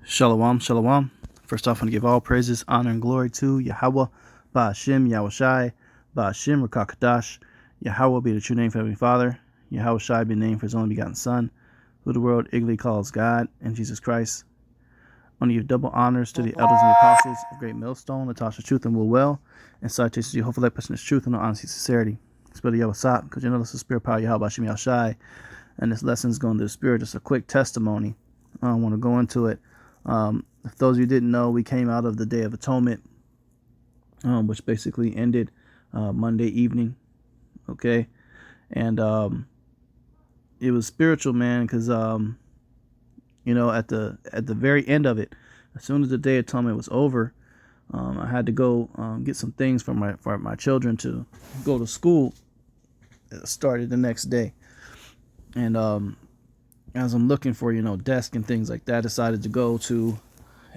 Shalom, shalom. First off, I want to give all praises, honor, and glory to Yahweh, Ba'ashem, Yahushai, Ba'ashem, Rakakadash. Yahweh be the true name for Heavenly Father. Yahushai be the name for His only begotten Son, who the world ignorantly calls God, and Jesus Christ. I want to give double honors to the elders and the apostles of Great Millstone, Latasha Truth and Will Well, and citations to Jehovah, that person is truth and no honesty and sincerity. Spirit of Yahweh, because you know this is the spirit power, Yahweh, Ba'ashem, Yahushai, and this lesson is going to the spirit. Just a quick testimony. I want to go into it. If those of you didn't know, we came out of the Day of Atonement, which basically ended Monday evening, okay? And it was spiritual, man, because you know, at the very end of it, as soon as the Day of Atonement was over, I had to go get some things for my children to go to school. It started the next day, and as I'm looking for, desk and things like that, I decided to go to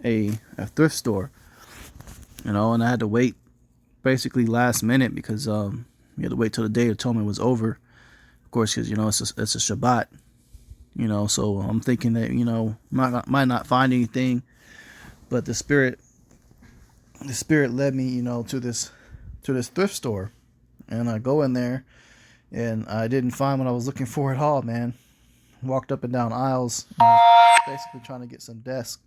a thrift store, and I had to wait basically last minute because you had to wait till the Day of Atonement was over, of course, because it's a Shabbat, so I'm thinking that might not find anything, but the spirit led me to this thrift store, and I go in there and I didn't find what I was looking for at all, man. Walked up and down aisles, basically trying to get some desks.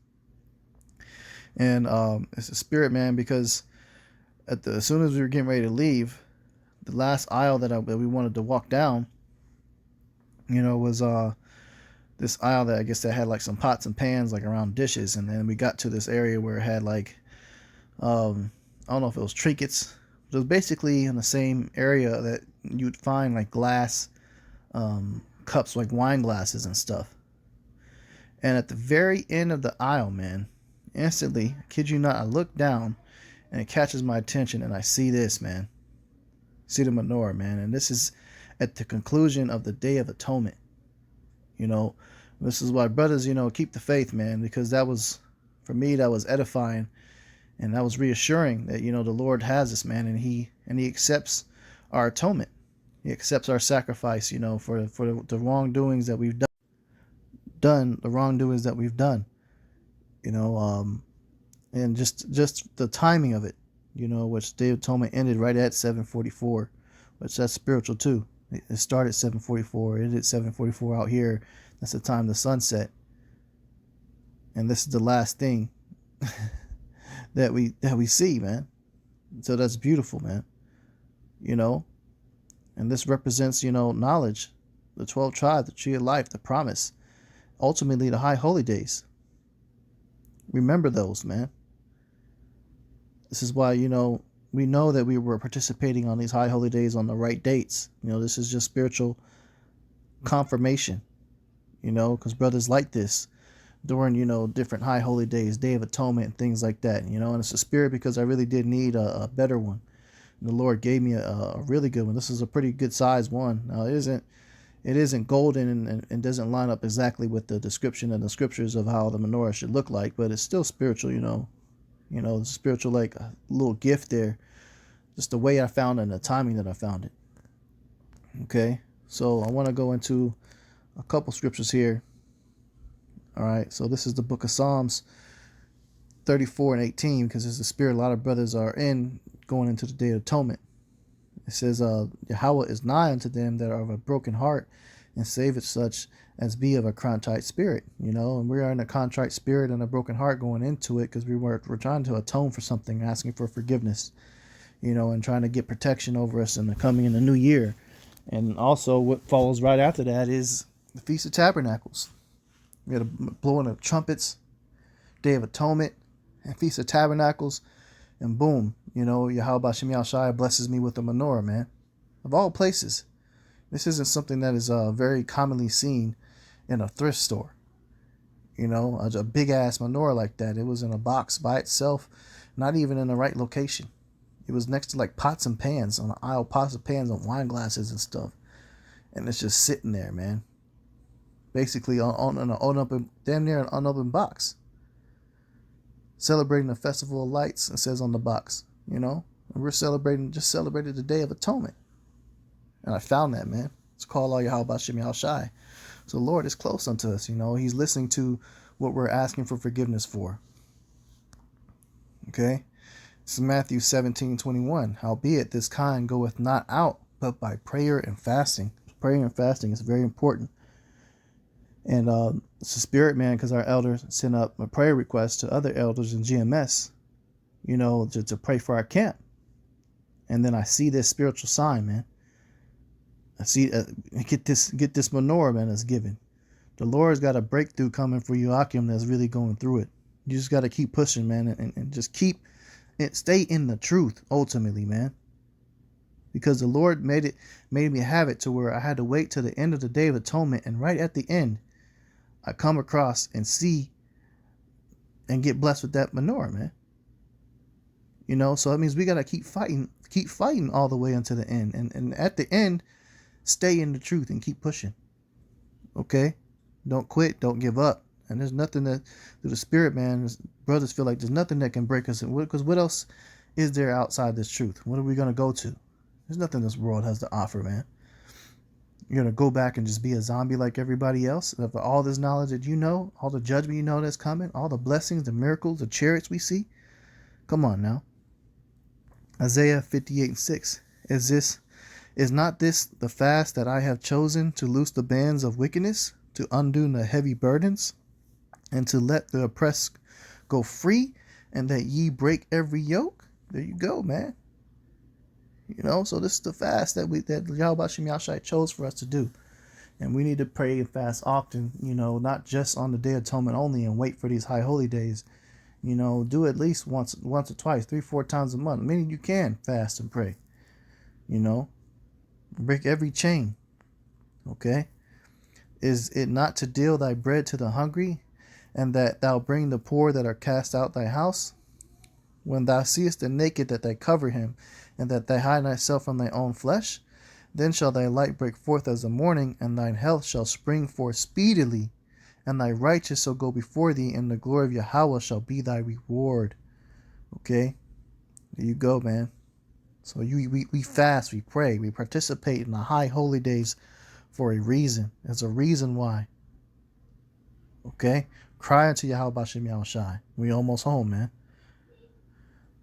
And it's a spirit, man, because as soon as we were getting ready to leave, the last aisle that we wanted to walk down, was this aisle that I guess that had like some pots and pans like around dishes. And then we got to this area where it had like, I don't know if it was trinkets. It was basically in the same area that you'd find like glass cups, like wine glasses and stuff. And at the very end of the aisle, man, instantly, I kid you not, I look down and it catches my attention, and I see this, man. See the menorah, man. And this is at the conclusion of the Day of Atonement. This is why brothers, keep the faith, man, because that was, for me, that was edifying, and that was reassuring that, the Lord has us, man, and he accepts our atonement. He accepts our sacrifice, for the wrongdoings that we've done, and just the timing of it, which Day of Atonement ended right at 7:44, which that's spiritual too. It started at 7:44, it ended at 7:44 out here. That's the time the sun set, and this is the last thing that we see, man. So that's beautiful, man. And this represents, knowledge, the 12 tribes, the tree of life, the promise, ultimately the high holy days. Remember those, man. This is why, we know that we were participating on these high holy days on the right dates. This is just spiritual confirmation, because brothers like this during, different high holy days, Day of Atonement and things like that, and it's a spirit because I really did need a better one. The Lord gave me a really good one. This is a pretty good size one. Now it isn't golden and doesn't line up exactly with the description and the scriptures of how the menorah should look like, but it's still spiritual. It's spiritual, like a little gift there. Just the way I found it and the timing that I found it. Okay, so I want to go into a couple scriptures here. All right, so this is the book of Psalms 34 and 18, because it's the spirit a lot of brothers are in going into the Day of Atonement. It says, Yahweh is nigh unto them that are of a broken heart, and saveth such as be of a contrite spirit. And we are in a contrite spirit and a broken heart going into it, because we're trying to atone for something, asking for forgiveness, and trying to get protection over us in the coming in the new year. And also what follows right after that is the Feast of Tabernacles. We had a blowing of trumpets, Day of Atonement, and Feast of Tabernacles, and boom, Yahweh Ba'ashem Yahushai blesses me with a menorah, man. Of all places. This isn't something that is very commonly seen in a thrift store. A big-ass menorah like that. It was in a box by itself, not even in the right location. It was next to like pots and pans on the aisle, pots and pans on wine glasses and stuff. And it's just sitting there, man. Basically on an unopened, damn near an unopened box. Celebrating the Festival of Lights, it says on the box, and we're celebrated the Day of Atonement. And I found that, man. It's called Yahweh Ba'ashem Yahushai. So the Lord is close unto us, He's listening to what we're asking for forgiveness for. Okay? This is Matthew 17:21. Howbeit this kind goeth not out, but by prayer and fasting. Prayer and fasting is very important. And it's a spirit, man, because our elders sent up a prayer request to other elders in GMS, to pray for our camp. And then I see this spiritual sign, man. I see, get this menorah, man, that's given. The Lord's got a breakthrough coming for you, Akim, that's really going through it. You just got to keep pushing, man, and just stay in the truth, ultimately, man. Because the Lord made me have it to where I had to wait till the end of the Day of Atonement, and right at the end, I come across and see and get blessed with that menorah, man. So that means we got to keep fighting all the way until the end. And at the end, stay in the truth and keep pushing. Okay? Don't quit. Don't give up. And there's nothing that, through the spirit, man, brothers feel like there's nothing that can break us. Because what else is there outside this truth? What are we going to go to? There's nothing this world has to offer, man. You're going to go back and just be a zombie like everybody else? Of all this knowledge that you know, all the judgment you know that's coming, all the blessings, the miracles, the chariots we see? Come on now. Isaiah 58:6. Is not this the fast that I have chosen, to loose the bands of wickedness, to undo the heavy burdens, and to let the oppressed go free, and that ye break every yoke? There you go, man. So this is the fast that Yahweh B'Shem Yahshai chose for us to do. And we need to pray and fast often, not just on the Day of Atonement only and wait for these high holy days. Do at least once or twice, 3-4 times a month. Meaning you can fast and pray. Break every chain. Okay? Is it not to deal thy bread to the hungry, and that thou bring the poor that are cast out thy house? When thou seest the naked, that thou cover him, and that thou hide thyself from thy own flesh, then shall thy light break forth as the morning, and thine health shall spring forth speedily, and thy righteous shall go before thee, and the glory of Yahweh shall be thy reward. Okay? There you go, man. So we fast, we pray, we participate in the high holy days for a reason. There's a reason why. Okay? Cry unto Yahweh B'Shem Yahushai. We almost home, man.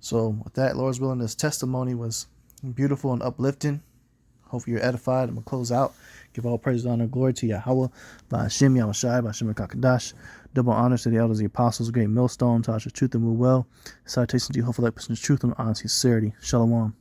So with that, Lord's willing, this testimony was beautiful and uplifting. Hopefully you're edified. I'm going to close out. Give all praise, honor, and glory to Yahweh, B'Shem Yahushai, B'Shem Kakadash. Double honors to the elders, the apostles, great millstone, Tasha, truth and move well. Citation to you, hopefully, like truth and honesty, sincerity. Shalom.